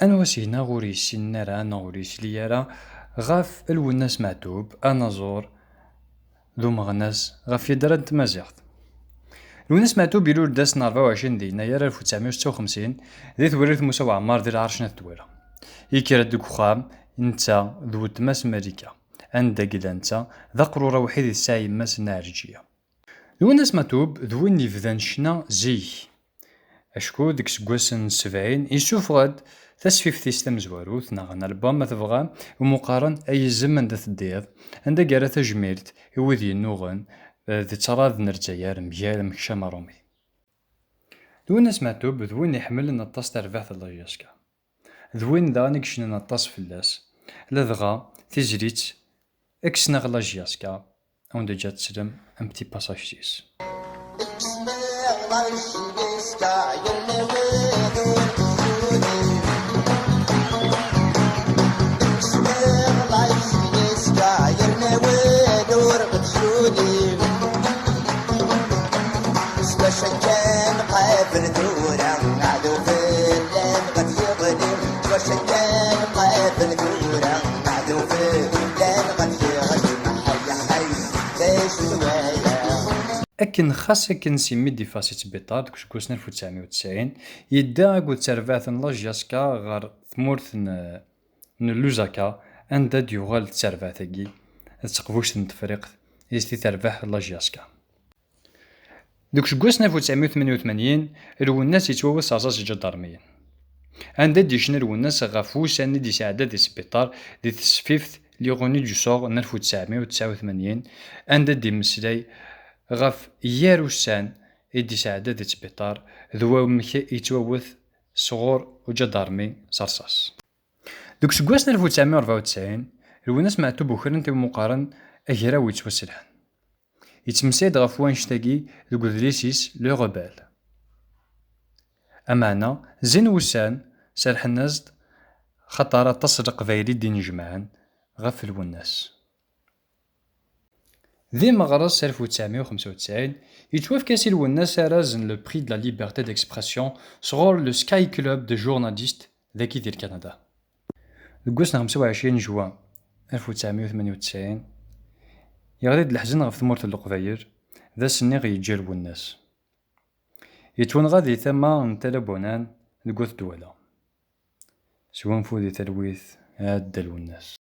أنا وسينا غوري سينارا أنا غوري سليارا غاف الوناس معتوب أنا زور ذو مغناس غاف يدران تمازيغت. الوناس معتوب يلو داس 24 ديناير 1956 ذي ثوريث موسى وعمار ديال عرشنا الثويرة يكرا دوك خام نتا ذو تماس ماريكا عندك إذا نتا ذا قرورة وحيد الساعي ماس نارجية. الوناس معتوب ذو اللي فذان شنا زيك أشكو ديك سكواسن 70 يشوف غاد تسفيف تيستم زواروث ناغن البوم ما تبغى ومقارن أي زمن ذات الديض عندها قارة تجميلت يوذي النوغن ذي تراض نرجايار مجال مكشام رومي. دوين سمعتو بذوين يحمل نطاس ترباح الله ياسكا ذوين دانيك شنو نطاس فلاس لذغا تجريت اكسنا غلا جياسكا اون دو جات سلم ام بتي باساج تيس أكن خاص أكن سيمي دي فاسي تبيطار دكش كوسنا 1990 يدا قد ترفاثن لاجياسكا غار ثمورث نلوزاكا عندها ديوغال تسرفاثاكي تقفوش نتفريق يستي ترباح لاجياسكا دكش كوسنا 1988 الوناس يتووس عزاز جدارميين عندها ديشنا الوناس غافوس أني دي سعادة دي سبيطار دي تسفيفث لي غوني دو صوغ 1989 عندها دي مسلاي غاف ياروسان إدي سعادة دي تبيطار ذو مكي يتووث صغور وجدارمي صرصاص دوك سكواسنا 1994 الوناس معتوب وخرن تيو مقارن أجراو يتوسلحن يتمسيد غاف وانشتاقي دوك ذريسيس لو غبال أمانا زين وسان سالح النزد خطارة تصدق فايري دين جمعان غاف الوناس ذي مغرس 1995 يتوافق كاسي الوناس رازن لو بري دو لا ليبرتي ديكسبرسيون صغور لو سكاي كلوب دو جورناليست ذاكي ديال كندا لقوسنا 25 جوان 1998 يغريد الحزن غف ثمورة القباير ذا سني غيجي الوناس يتون غادي ثما نتالا بونان لقوث دولا سوان فودي تلويث هاد الوناس